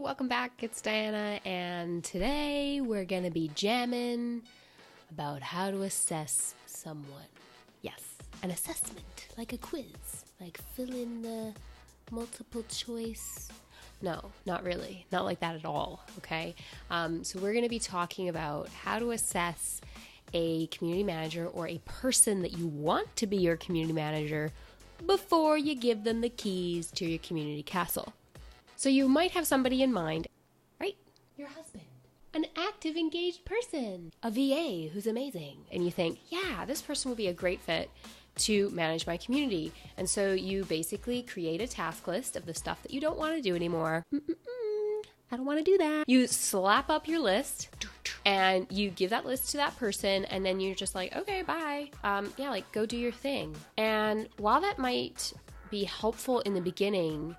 welcome back. It's Diana, and today we're going to be jamming about how to assess someone. Yes, an assessment, like a quiz, like fill in the multiple choice. No, not really. Not like that at all, okay? So we're going to be talking about how to assess a community manager or a person that you want to be your community manager before you give them the keys to your community castle. So you might have somebody in mind, right? Your husband, an active, engaged person, a VA who's amazing. And you think, yeah, this person would be a great fit to manage my community. And so you basically create a task list of the stuff that you don't want to do anymore. I don't want to do that. You slap up your list and you give that list to that person, and then you're just like, okay, bye. Go do your thing. And while that might be helpful in the beginning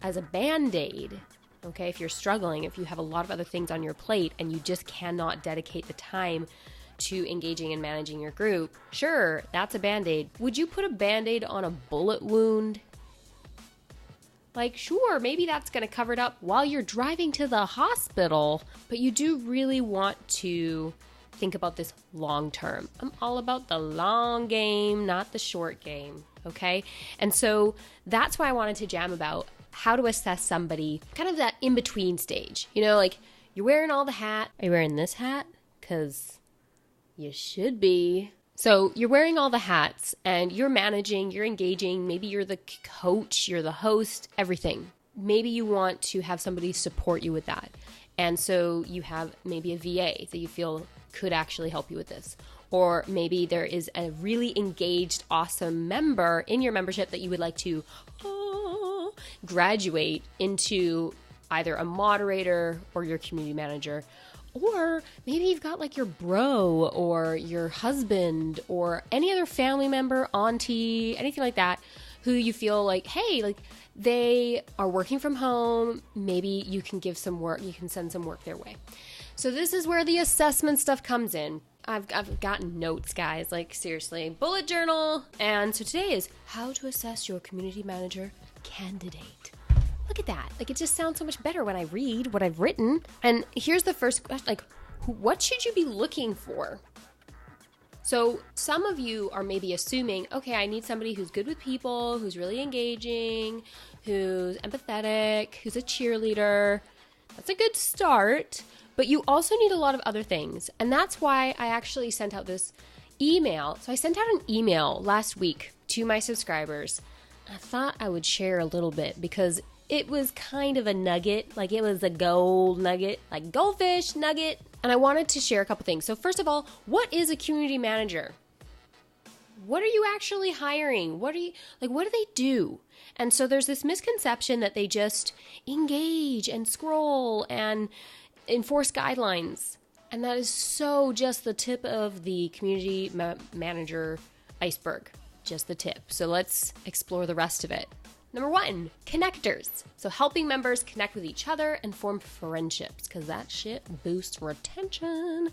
as a Band-Aid, okay, if you're struggling, if you have a lot of other things on your plate and you just cannot dedicate the time to engaging and managing your group, sure, that's a Band-Aid. Would you put a Band-Aid on a bullet wound? Like, sure, maybe that's going to cover it up while you're driving to the hospital, but you do really want to think about this long term. I'm all about the long game, not the short game, okay? And so that's why I wanted to jam about how to assess somebody, kind of that in-between stage. You know, like, you're wearing all the hat. Are you wearing this hat? Because you should be. So you're wearing all the hats and you're managing, you're engaging, maybe you're the coach, you're the host, everything. Maybe you want to have somebody support you with that. And so you have maybe a VA that you feel could actually help you with this. Or maybe there is a really engaged, awesome member in your membership that you would like to graduate into either a moderator or your community manager. Or maybe you've got like your bro or your husband or any other family member, auntie, anything like that, who you feel like, hey, like they are working from home. Maybe you can give some work, you can send some work their way. So this is where the assessment stuff comes in. I've gotten notes, guys, like seriously, bullet journal. And so today is how to assess your community manager candidate. Look at that. Like, it just sounds so much better when I read what I've written. And here's the first question, like, what should you be looking for? So some of you are maybe assuming, okay, I need somebody who's good with people, who's really engaging, who's empathetic, who's a cheerleader. That's a good start, but you also need a lot of other things. And that's why I actually sent out this email. So I sent out an email last week to my subscribers. I thought I would share a little bit because it was kind of a nugget, like it was a gold nugget, like goldfish nugget. And I wanted to share a couple things. So first of all, what is a community manager? What are you actually hiring? What do they do? And so there's this misconception that they just engage and scroll and enforce guidelines. And that is so just the tip of the community manager iceberg, just the tip. So let's explore the rest of it. Number 1, connectors. So helping members connect with each other and form friendships because that shit boosts retention.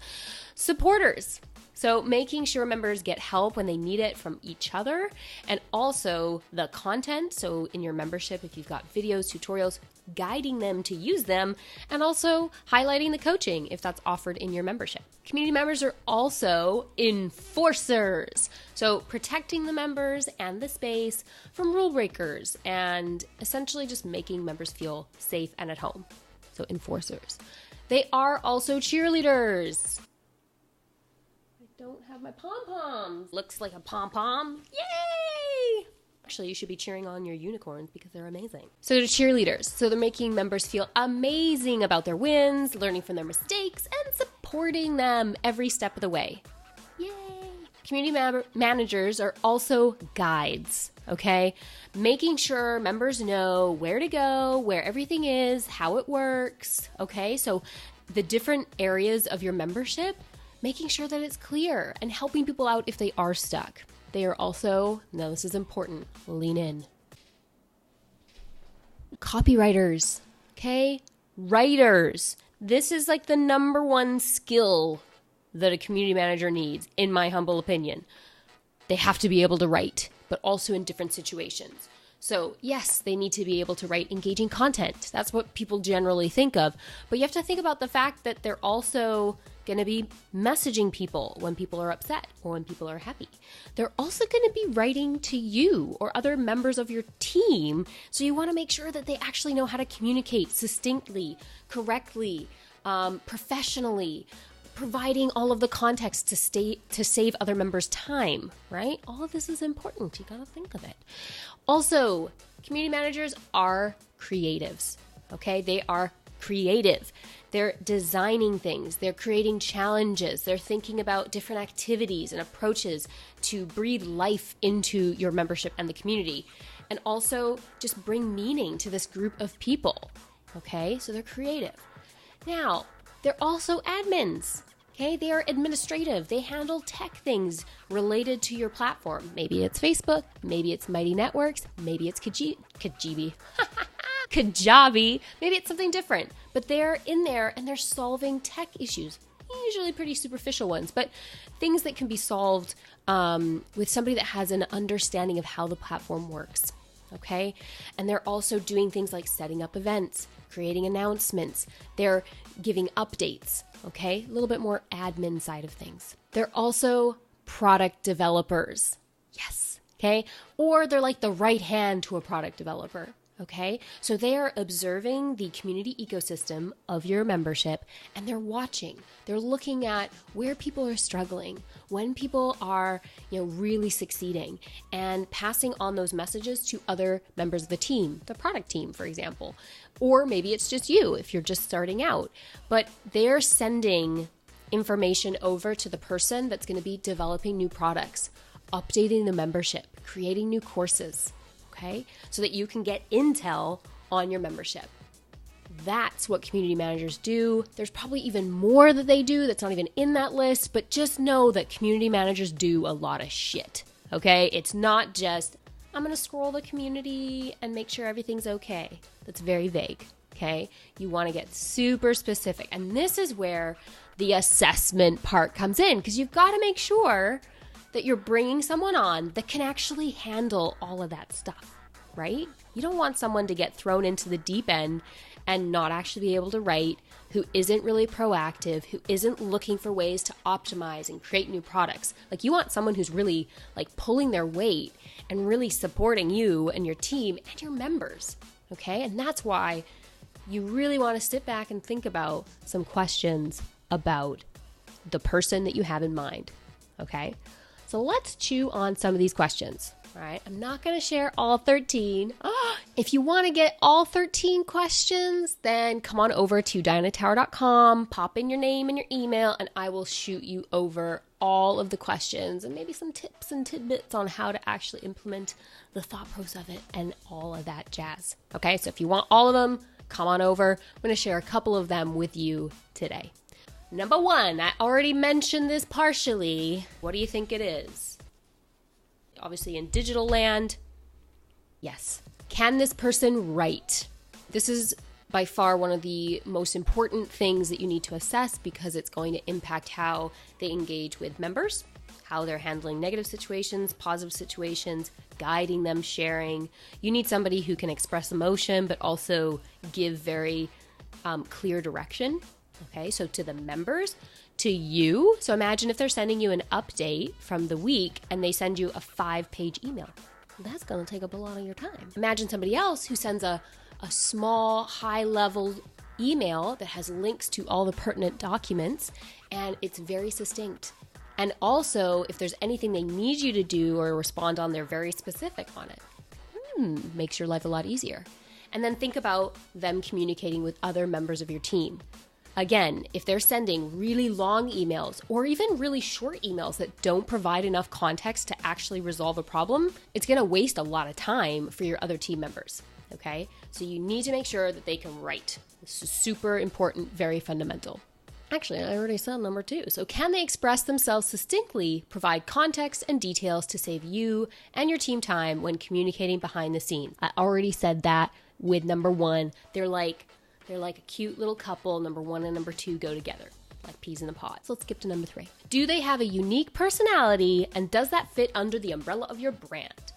Supporters. So making sure members get help when they need it from each other, and also the content. So in your membership, if you've got videos, tutorials, guiding them to use them, and also highlighting the coaching if that's offered in your membership. Community members are also enforcers. So protecting the members and the space from rule breakers and essentially just making members feel safe and at home. So enforcers. They are also cheerleaders. I don't have my pom-poms. Looks like a pom-pom. Yay! Actually, you should be cheering on your unicorns because they're amazing. So they're cheerleaders. So they're making members feel amazing about their wins, learning from their mistakes, and supporting them every step of the way. Yay! Community managers are also guides, okay? Making sure members know where to go, where everything is, how it works, okay? So the different areas of your membership, making sure that it's clear and helping people out if they are stuck. They are also, now this is important, lean in. Copywriters, okay? Writers. This is like the number one skill that a community manager needs, in my humble opinion. They have to be able to write, but also in different situations. So yes, they need to be able to write engaging content. That's what people generally think of. But you have to think about the fact that they're also going to be messaging people when people are upset or when people are happy. They're also going to be writing to you or other members of your team. So you want to make sure that they actually know how to communicate succinctly, correctly, professionally, providing all of the context to save other members' time, right? All of this is important. You got to think of it. Also, community managers are creatives, okay? They are creative. They're designing things. They're creating challenges. They're thinking about different activities and approaches to breathe life into your membership and the community, and also just bring meaning to this group of people, okay? So they're creative. Now, they're also admins, okay? They are administrative. They handle tech things related to your platform. Maybe it's Facebook, maybe it's Mighty Networks, maybe it's Kajabi, maybe it's something different. But they're in there and they're solving tech issues, usually pretty superficial ones, but things that can be solved with somebody that has an understanding of how the platform works, okay? And they're also doing things like setting up events, creating announcements. They're giving updates, okay? A little bit more admin side of things. They're also product developers. Yes, okay? Or they're like the right hand to a product developer, okay? So they are observing the community ecosystem of your membership, and they're watching. They're looking at where people are struggling, when people are, really succeeding, and passing on those messages to other members of the team, the product team, for example. Or maybe it's just you if you're just starting out. But they're sending information over to the person that's going to be developing new products, updating the membership, creating new courses, okay? So that you can get intel on your membership. That's what community managers do. There's probably even more that they do that's not even in that list, but just know that community managers do a lot of shit, okay? It's not just, I'm going to scroll the community and make sure everything's okay. That's very vague, okay? You want to get super specific. And this is where the assessment part comes in, because you've got to make sure that you're bringing someone on that can actually handle all of that stuff, right? You don't want someone to get thrown into the deep end and not actually be able to write, who isn't really proactive, who isn't looking for ways to optimize and create new products. Like, you want someone who's really like pulling their weight and really supporting you and your team and your members, okay? And that's why you really want to sit back and think about some questions about the person that you have in mind, okay? So let's chew on some of these questions. All right, I'm not going to share all 13. If you want to get all 13 questions, then come on over to dianatower.com, pop in your name and your email, and I will shoot you over all of the questions and maybe some tips and tidbits on how to actually implement the thought process of it and all of that jazz. Okay, so if you want all of them, come on over. I'm going to share a couple of them with you today. Number 1, I already mentioned this partially. What do you think it is? Obviously in digital land, yes. Can this person write? This is by far one of the most important things that you need to assess, because it's going to impact how they engage with members, how they're handling negative situations, positive situations, guiding them, sharing. You need somebody who can express emotion, but also give very clear direction. Okay, so to the members, to you. So imagine if they're sending you an update from the week and they send you a 5-page email. That's going to take up a lot of your time. Imagine somebody else who sends a small, high-level email that has links to all the pertinent documents, and it's very succinct. And also, if there's anything they need you to do or respond on, they're very specific on it. Makes your life a lot easier. And then think about them communicating with other members of your team. Again, if they're sending really long emails or even really short emails that don't provide enough context to actually resolve a problem, it's going to waste a lot of time for your other team members, okay? So you need to make sure that they can write. This is super important, very fundamental. Actually, I already said number 2. So can they express themselves succinctly, provide context and details to save you and your team time when communicating behind the scenes? I already said that with number 1. They're like a cute little couple. Number 1 and number 2 go together, like peas in a pod. So let's skip to number 3. Do they have a unique personality, and does that fit under the umbrella of your brand?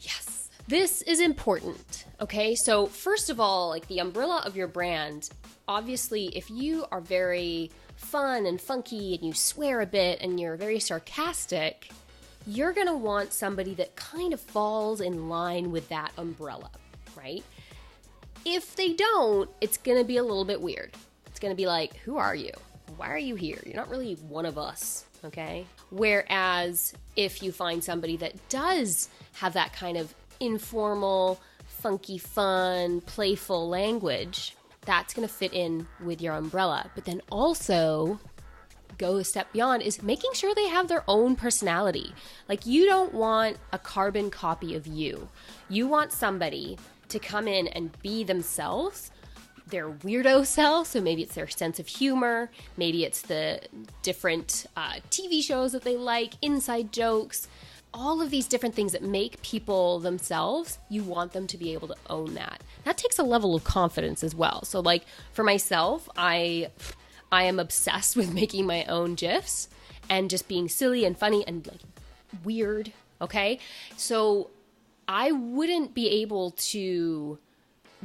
Yes. This is important, okay? So first of all, like the umbrella of your brand, obviously if you are very fun and funky and you swear a bit and you're very sarcastic, you're gonna want somebody that kind of falls in line with that umbrella, right? If they don't, it's gonna be a little bit weird. It's gonna be like, who are you? Why are you here? You're not really one of us, okay? Whereas if you find somebody that does have that kind of informal, funky, fun, playful language, that's gonna fit in with your umbrella. But then also, go a step beyond is making sure they have their own personality. Like you don't want a carbon copy of you. You want somebody to come in and be themselves, their weirdo self. So maybe it's their sense of humor, maybe it's the different TV shows that they like, inside jokes, all of these different things that make people themselves. You want them to be able to own that. That takes a level of confidence as well. So like for myself, I am obsessed with making my own GIFs and just being silly and funny and like weird, okay? So I wouldn't be able to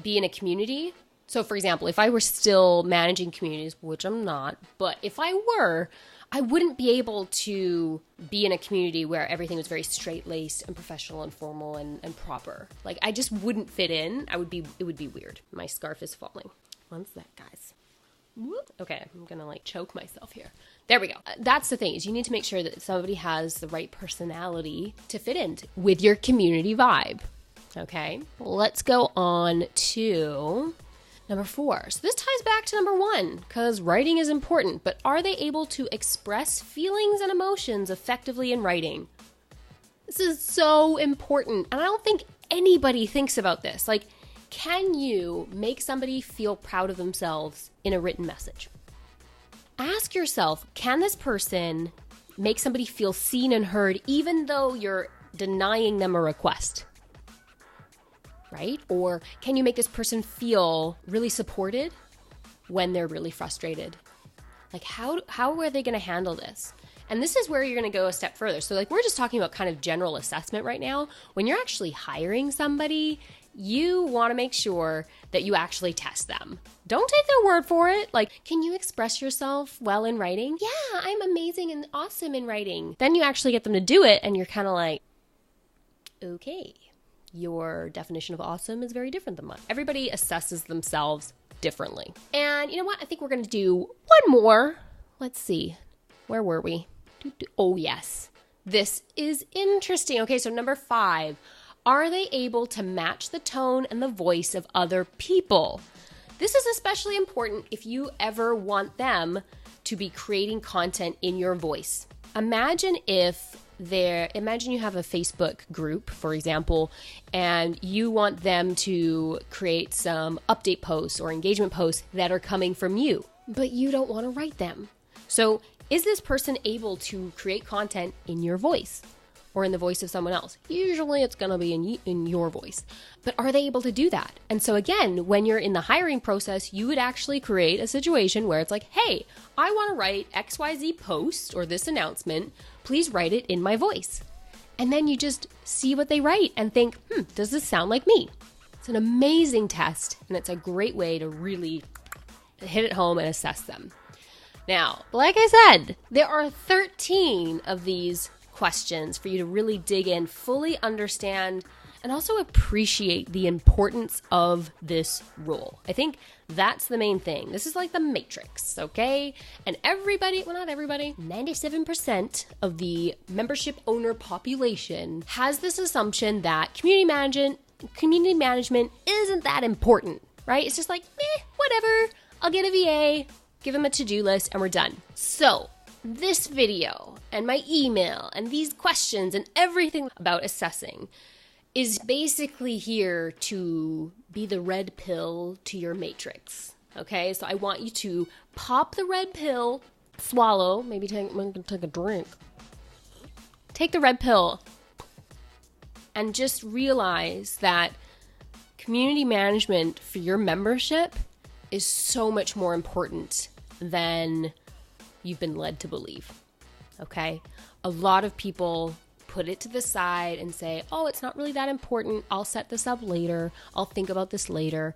be in a community. So for example, if I were still managing communities, which I'm not, but if I were, I wouldn't be able to be in a community where everything was very straight-laced and professional and formal and proper. Like I just wouldn't fit in. It would be weird. My scarf is falling. One sec, guys. Okay, I'm gonna like choke myself here. There we go. That's the thing, is you need to make sure that somebody has the right personality to fit in with your community vibe. Okay, let's go on to number 4. So this ties back to number 1, because writing is important, but are they able to express feelings and emotions effectively in writing? This is so important, and I don't think anybody thinks about this. Like, can you make somebody feel proud of themselves in a written message? Ask yourself, can this person make somebody feel seen and heard even though you're denying them a request? Right? Or can you make this person feel really supported when they're really frustrated? Like how are they going to handle this? And this is where you're going to go a step further. So like we're just talking about kind of general assessment right now. When you're actually hiring somebody, you want to make sure that you actually test them. Don't take their word for it. Like, can you express yourself well in writing? Yeah, I'm amazing and awesome in writing. Then you actually get them to do it and you're kind of like, okay, your definition of awesome is very different than mine. Everybody assesses themselves differently. And you know what? I think we're going to do one more. Let's see. Where were we? Oh, yes. This is interesting. Okay, so number 5. Are they able to match the tone and the voice of other people? This is especially important if you ever want them to be creating content in your voice. Imagine you have a Facebook group, for example, and you want them to create some update posts or engagement posts that are coming from you, but you don't want to write them. So is this person able to create content in your voice or in the voice of someone else? Usually it's going to be in your voice, but are they able to do that? And so again, when you're in the hiring process, you would actually create a situation where it's like, hey, I want to write XYZ post or this announcement. Please write it in my voice. And then you just see what they write and think, does this sound like me? It's an amazing test, and it's a great way to really hit it home and assess them. Now, like I said, there are 13 of these questions for you to really dig in, fully understand, and also appreciate the importance of this role. I think that's the main thing. This is like the Matrix, okay? And everybody, well, not everybody, 97% of the membership owner population has this assumption that community management isn't that important, right? It's just like, whatever, I'll get a VA, give them a to-do list, and we're done. So this video and my email and these questions and everything about assessing is basically here to be the red pill to your matrix. Okay, so I want you to pop the red pill, swallow, maybe take a drink. Take the red pill and just realize that community management for your membership is so much more important than you've been led to believe. Okay? A lot of people put it to the side and say, oh, it's not really that important. I'll set this up later. I'll think about this later.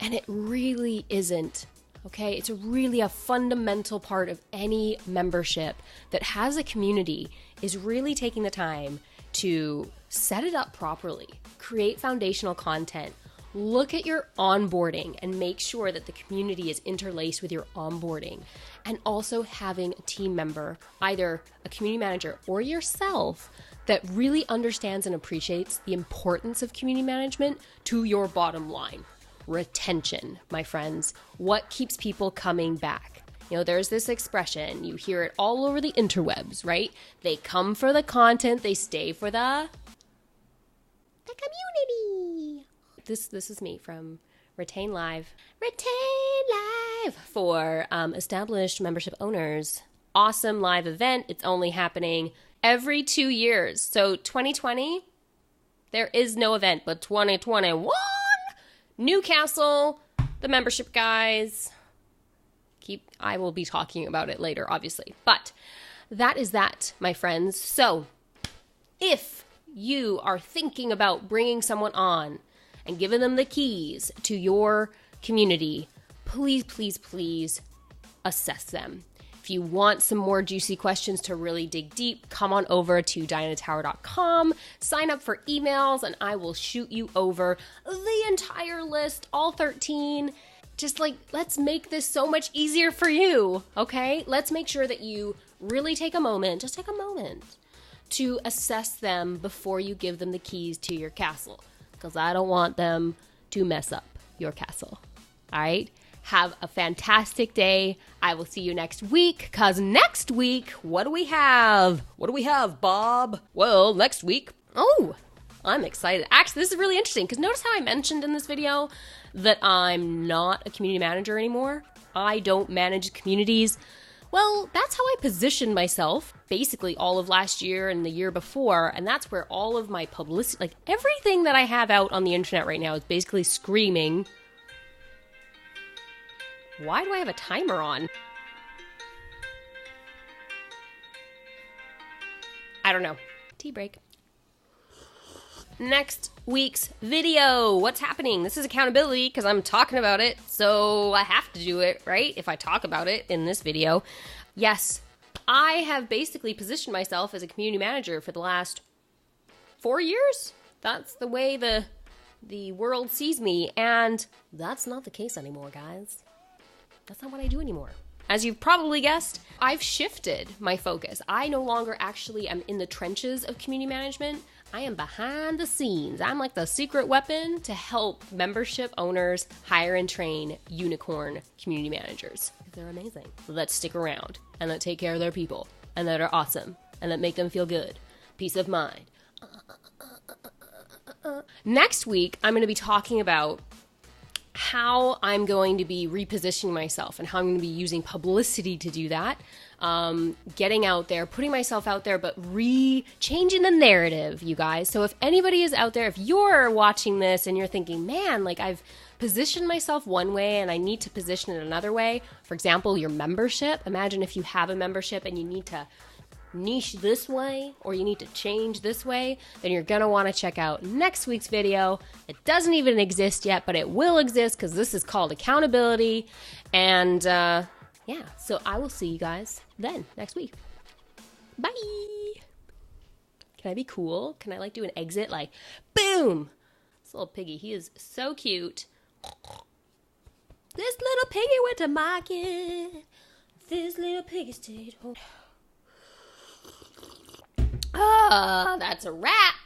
And it really isn't. Okay, it's really a fundamental part of any membership that has a community is really taking the time to set it up properly, create foundational content, look at your onboarding and make sure that the community is interlaced with your onboarding, and also having a team member, either a community manager or yourself, that really understands and appreciates the importance of community management to your bottom line. Retention, my friends. What keeps people coming back? You know, there's this expression, you hear it all over the interwebs, right? They come for the content, they stay for the community. This is me from Retain Live. Retain Live for established membership owners. Awesome live event. It's only happening every 2 years. So 2020, there is no event, but 2021, Newcastle, the membership guys. I will be talking about it later, obviously. But that is that, my friends. So if you are thinking about bringing someone on and giving them the keys to your community, please, please, please assess them. If you want some more juicy questions to really dig deep, come on over to dianatower.com, sign up for emails, and I will shoot you over the entire list, all 13. Just let's make this so much easier for you, okay? Let's make sure that you really take a moment, just take a moment to assess them before you give them the keys to your castle, because I don't want them to mess up your castle, all right? Have a fantastic day. I will see you next week, because next week, what do we have? What do we have, Bob? Well, next week, I'm excited. Actually, this is really interesting, because notice how I mentioned in this video that I'm not a community manager anymore? I don't manage communities. Well, that's how I positioned myself basically all of last year and the year before, and that's where all of my publicity, everything that I have out on the internet right now is basically screaming. Why do I have a timer on? I don't know. Tea break. Next week's video. What's happening? This is accountability because I'm talking about it, so I have to do it, right? If I talk about it in this video. Yes, I have basically positioned myself as a community manager for the last 4 years. That's the way the world sees me, and that's not the case anymore, guys. That's not what I do anymore. As you've probably guessed, I've shifted my focus. I no longer actually am in the trenches of community management. I am behind the scenes. I'm like the secret weapon to help membership owners hire and train unicorn community managers. They're amazing. That stick around and that take care of their people and that are awesome and that make them feel good. Peace of mind. Next week, I'm going to be talking about how I'm going to be repositioning myself and how I'm going to be using publicity to do that. Getting out there, putting myself out there, but changing the narrative, you guys. So if anybody is out there, if you're watching this and you're thinking, man, I've positioned myself one way and I need to position it another way. For example, your membership. Imagine if you have a membership and you need to niche this way or you need to change this way, then you're going to want to check out next week's video. It doesn't even exist yet, but it will exist because this is called accountability. And yeah, so I will see you guys then next week. Bye. Can I be cool? Can I do an exit? Boom. This little piggy, he is so cute. This little piggy went to market. This little piggy stayed home. That's a wrap.